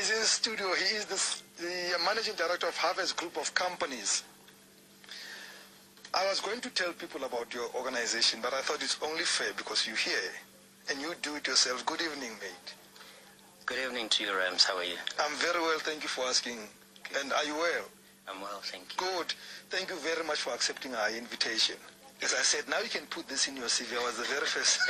is in the studio. He is the managing director of Harvest Group of Companies. I was going to tell people about your organization, but I thought it's only fair because you're here and you do it yourself. Good evening, mate. Good evening to you, Rams. How are you? I'm very well, thank you for asking. And are you well? I'm well, thank you. Good. Thank you very much for accepting our invitation. As I said, now you can put this in your CV. I was the very first.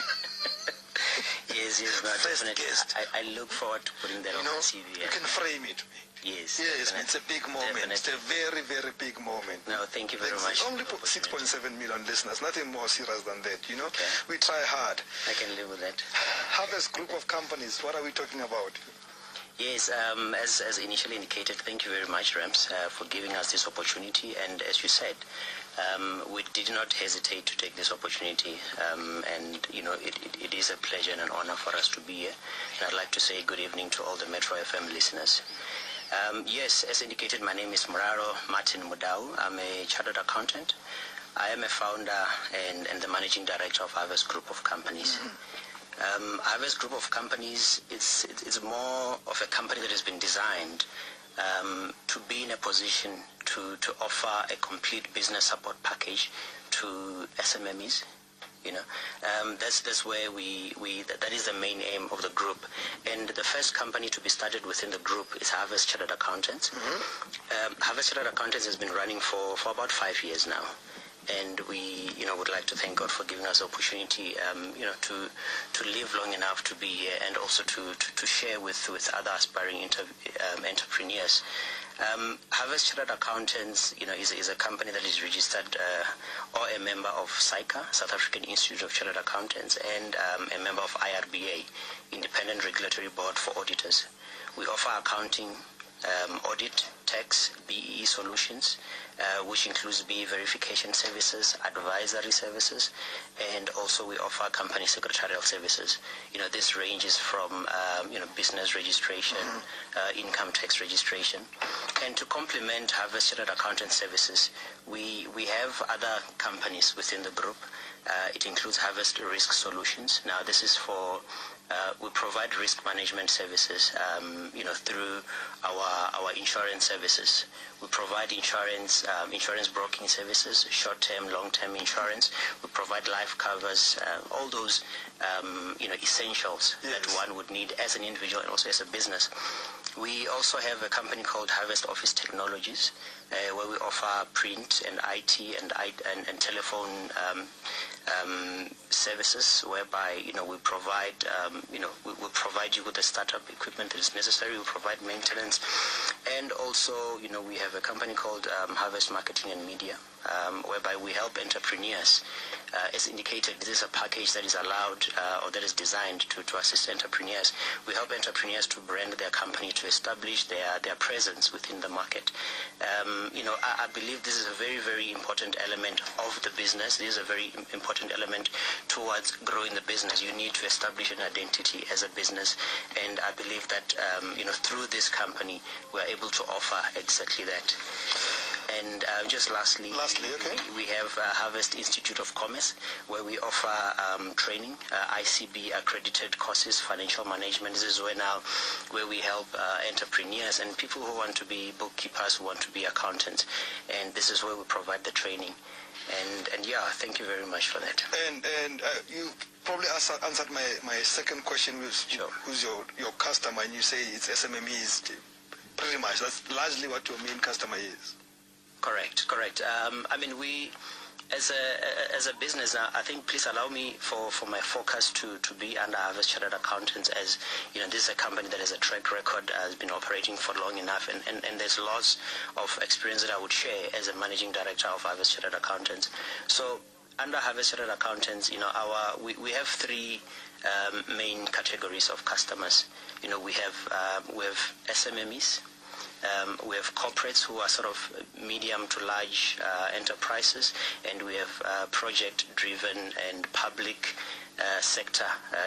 Yes, no, first definitely. guest. I look forward to putting that on the CV. You can frame it. Yes. Yes, it's a big moment. Definitely. It's a very, very big moment. No, thank you very much. Only 6.7 million listeners, nothing more serious than that, you know. Okay. We try hard. I can live with that. Harvest Group of Companies, what are we talking about? Yes, as initially indicated, thank you very much, Rams, for giving us this opportunity. And as you said, we did not hesitate to take this opportunity. And, you know, it is a pleasure and an honor for us to be here. And I'd like to say good evening to all the Metro FM listeners. Yes, as indicated, my name is Muraro Martin Mudau. I'm a chartered accountant. I am a founder and the managing director of Harvest Group of Companies. Harvest Group of Companies, it's more of a company that has been designed to be in a position to offer a complete business support package to SMMEs. You know, that's where that is the main aim of the group. And the first company to be started within the group is Harvest Chartered Accountants. Harvest Chartered Accountants has been running for about 5 years now. And we, you know, would like to thank God for giving us the opportunity, you know, to live long enough to be here and also to share with other aspiring entrepreneurs. Harvest Chartered Accountants, you know, is a company that is registered or a member of SAICA, South African Institute of Chartered Accountants, and a member of IRBA, Independent Regulatory Board for Auditors. We offer accounting, audit, tax, BEE solutions, which includes BEE verification services, advisory services, and also we offer company secretarial services. You know, this ranges from you know, business registration, income tax registration, and to complement Harvest Chartered Accountant services, we have other companies within the group. It includes Harvest Risk Solutions. Now, this is for we provide risk management services, you know, through our insurance services. We provide insurance broking services, short-term, long-term insurance. We provide life covers, all those, you know, essentials that one would need as an individual and also as a business. We also have a company called Harvest Office Technologies, where we offer print and IT and telephone services, whereby, you know, we provide we'll provide you with the startup equipment that is necessary. We provide maintenance, and also, you know, we have a company called Harvest Marketing and Media, whereby we help entrepreneurs. As indicated, this is a package that is allowed or that is designed to assist entrepreneurs. We help entrepreneurs to brand their company, to establish their presence within the market. You know, I believe this is a very, very important element of the business. This is a very important element towards growing the business. You need to establish an identity as a business, and I believe that you know, through this company, we are able to offer exactly that. And just lastly, okay, we have Harvest Institute of Commerce, where we offer training, ICB accredited courses, financial management. This is where we help entrepreneurs and people who want to be bookkeepers, who want to be accountants, and this is where we provide the training. And yeah, thank you very much for that. And you probably answered my second question, who's your customer, and you say it's SMMEs. Pretty much, that's largely what your main customer is. Correct. I mean, we, as a business, I think, please allow me for my focus to be under Harvest Chartered Accountants, as, you know, this is a company that has a track record, has been operating for long enough, and there's lots of experience that I would share as a managing director of Harvest Chartered Accountants. So under Harvest Chartered Accountants, you know, we have three main categories of customers. You know, we have SMMEs. We have corporates who are sort of medium to large enterprises, and we have project-driven and public sector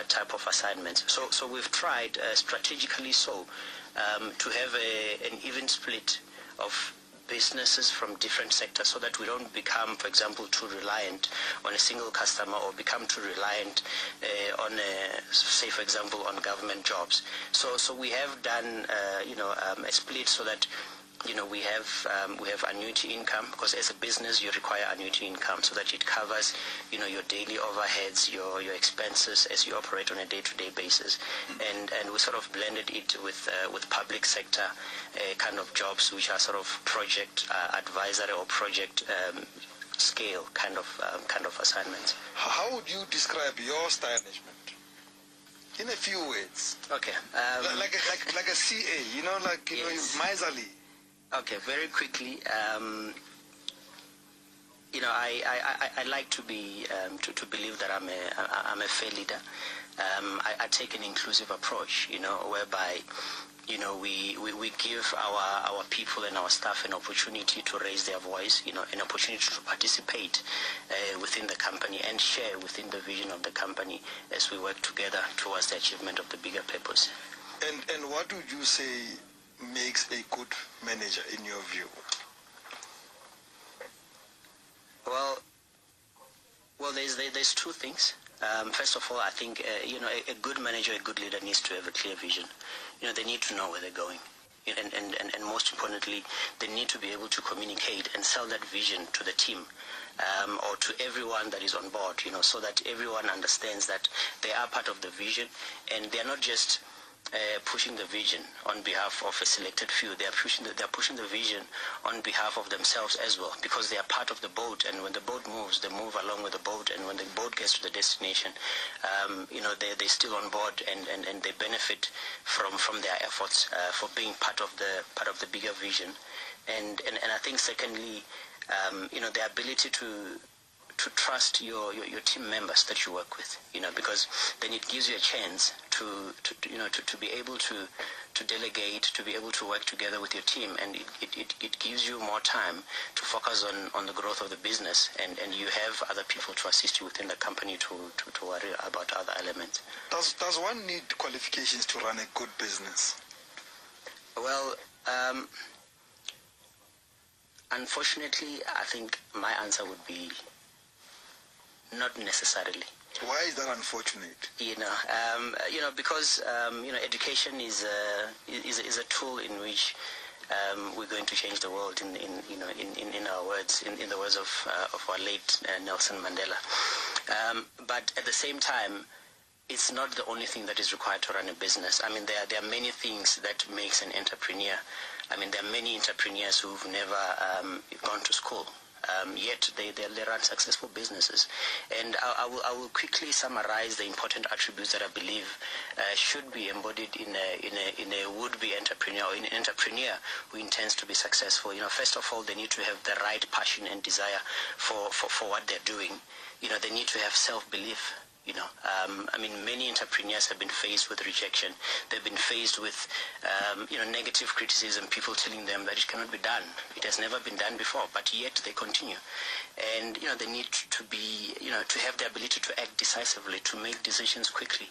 type of assignments. So we've tried strategically to have an even split of businesses from different sectors so that we don't become, for example, too reliant on a single customer or become too reliant on, say, for example, on government jobs. So we have done, a split so that we have annuity income, because as a business you require annuity income so that it covers, your daily overheads, your expenses as you operate on a day-to-day basis, and we sort of blended it with public sector kind of jobs, which are sort of project advisory or project scale kind of assignments. How would you describe your style management? In a few words. Okay. Like a CA, Yes. miserly. Okay, very quickly. I like to be to believe that I'm a fair leader. I take an inclusive approach, whereby we give our people and our staff an opportunity to raise their voice, an opportunity to participate within the company and share within the vision of the company as we work together towards the achievement of the bigger purpose. And what would you say makes a good manager in your view? Well, there's two things. First of all, I think a good manager, a good leader needs to have a clear vision. They need to know where they're going, and most importantly, they need to be able to communicate and sell that vision to the team, or to everyone that is on board. So that everyone understands that they are part of the vision, and they are not just pushing the vision on behalf of a selected few. They are pushing the vision on behalf of themselves as well, because they are part of the boat, and when the boat moves, they move along with the boat, and when the boat gets to the destination, they're still on board, and they benefit from their efforts for being part of the bigger vision. And I think secondly, the ability to trust your team members that you work with, because then it gives you a chance to be able to delegate, to be able to work together with your team, and it gives you more time to focus on the growth of the business, and you have other people to assist you within the company to worry about other elements. Does one need qualifications to run a good business? Well, unfortunately, I think my answer would be not necessarily. Why is that unfortunate? Because education is a tool in which we're going to change the world. In our words, in the words of our late Nelson Mandela. But at the same time, it's not the only thing that is required to run a business. I mean, there are many things that makes an entrepreneur. I mean, there are many entrepreneurs who've never gone to school. Yet they run successful businesses, and I will quickly summarize the important attributes that I believe should be embodied in a would-be entrepreneur, or in an entrepreneur who intends to be successful. First of all, they need to have the right passion and desire for what they're doing. They need to have self-belief. Many entrepreneurs have been faced with rejection. They've been faced with, negative criticism, people telling them that it cannot be done. It has never been done before, but yet they continue. And, they need to be, to have the ability to act decisively, to make decisions quickly.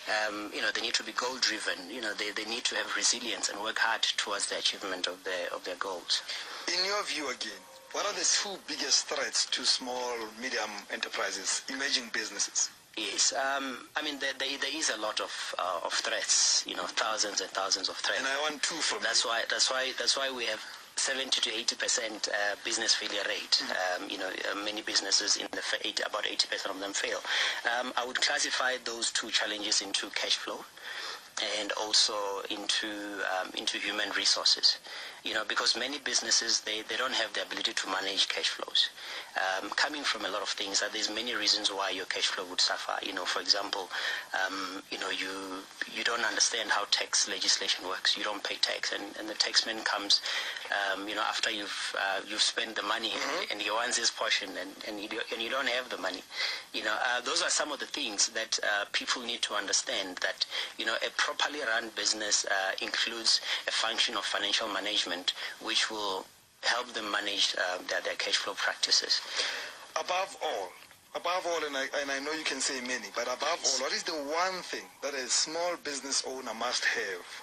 They need to be goal-driven. They need to have resilience and work hard towards the achievement of their goals. In your view again, what are the two biggest threats to small, medium enterprises, emerging businesses? Yes, there is a lot of threats. Thousands and thousands of threats. And I want two from That's why we have 70 to 80% business failure rate. Many businesses about 80% of them fail. I would classify those two challenges into cash flow and also into human resources. Because many businesses, they don't have the ability to manage cash flows. Coming from a lot of things, there's many reasons why your cash flow would suffer. For example, you don't understand how tax legislation works. You don't pay tax, and the taxman comes, after you've spent the money, and he wants his portion, and you don't have the money. Those are some of the things that people need to understand, that a properly run business includes a function of financial management, which will help them manage their cash flow practices. Above all, and I know you can say many, but above all, what is the one thing that a small business owner must have?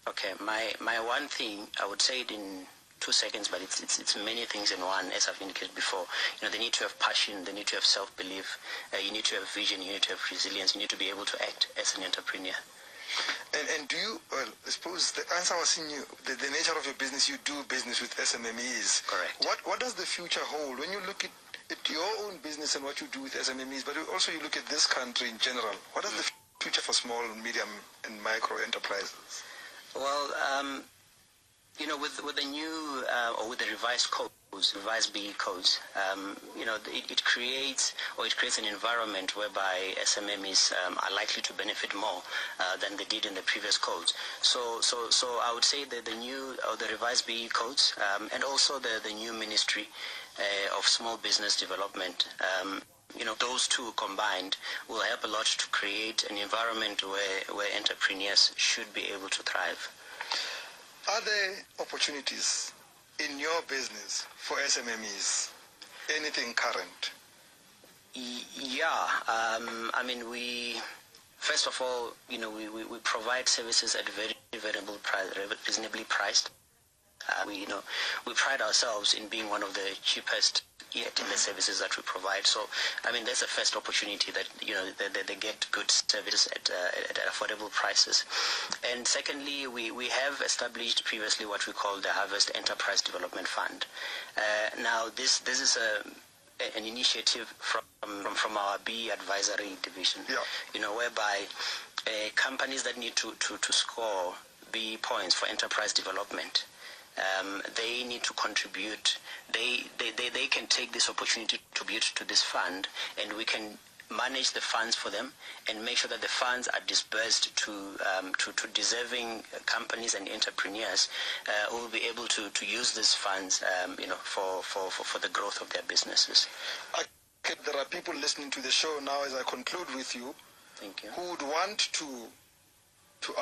Okay, my one thing, I would say it in 2 seconds, but it's many things in one, as I've indicated before. They need to have passion, they need to have self-belief, you need to have vision, you need to have resilience, you need to be able to act as an entrepreneur. And do you, well, I suppose the answer was in you, the nature of your business, you do business with SMMEs. Correct. What does the future hold? When you look at your own business and what you do with SMMEs, but also you look at this country in general, what is the future for small, medium, and micro enterprises? Well, with the new, or with the revised codes, revised BE codes, it creates an environment whereby SMMEs are likely to benefit more than they did in the previous codes. So I would say that the new, or the revised BE codes, and also the new Ministry of Small Business Development, those two combined will help a lot to create an environment where entrepreneurs should be able to thrive. Are there opportunities in your business for SMMEs? Anything current? Yeah, we, first of all, we provide services at very reasonably priced. We pride ourselves in being one of the cheapest yet in the services that we provide. So, that's the first opportunity that, they get good services at affordable prices. And secondly, we have established previously what we call the Harvest Enterprise Development Fund. Now, this is an initiative from our BE advisory division, whereby companies that need to score BE points for enterprise development, they need to contribute. They can take this opportunity to contribute to this fund, and we can manage the funds for them and make sure that the funds are disbursed to deserving companies and entrepreneurs who will be able to use these funds, for the growth of their businesses. There are people listening to the show now as I conclude with you. Thank you. Who would want to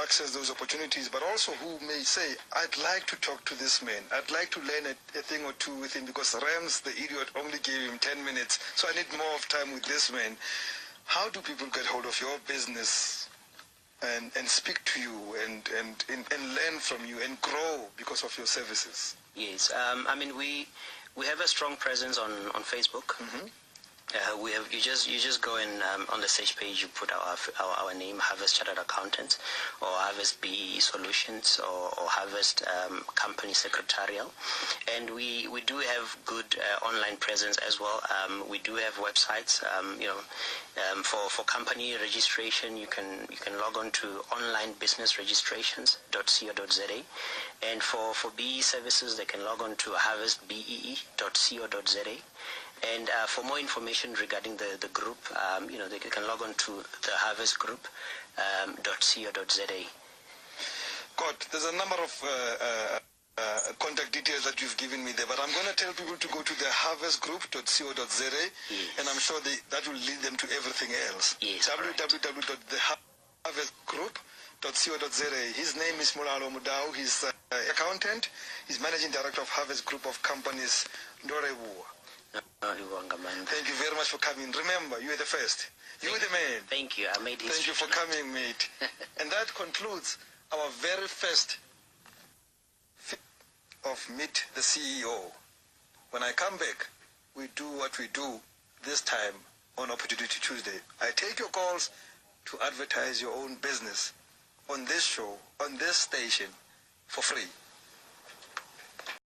access those opportunities, but also who may say, I'd like to talk to this man. I'd like to learn a thing or two with him because Rams, the idiot, only gave him 10 minutes, so I need more of time with this man. How do people get hold of your business and speak to you and learn from you and grow because of your services? Yes, we have a strong presence on Facebook. Mm-hmm. We have you just go in on the search page, you put our name, Harvest Chartered Accountants, or Harvest BE Solutions, or Harvest Company Secretarial, and we do have good online presence as well. We do have websites. For company registration, you can log on to onlinebusinessregistrations.co.za, and for BE services, they can log on to harvestbee.co.za. And for more information regarding the group, they can log on to the harvestgroup.co.za. Good. There's a number of contact details that you've given me there, but I'm going to tell people to go to the harvestgroup.co.za, yes. And I'm sure that will lead them to everything else. Yes, www.theharvestgroup.co.za. His name is Mulalo Mudau. He's accountant. He's managing director of Harvest Group of Companies, Ndorebu. Thank you very much for coming. Remember, you are the first. You are the man. Thank you. I made history. Thank you for coming, mate. And that concludes our very first of Meet the CEO. When I come back, we do what we do this time on Opportunity Tuesday. I take your calls to advertise your own business on this show, on this station, for free.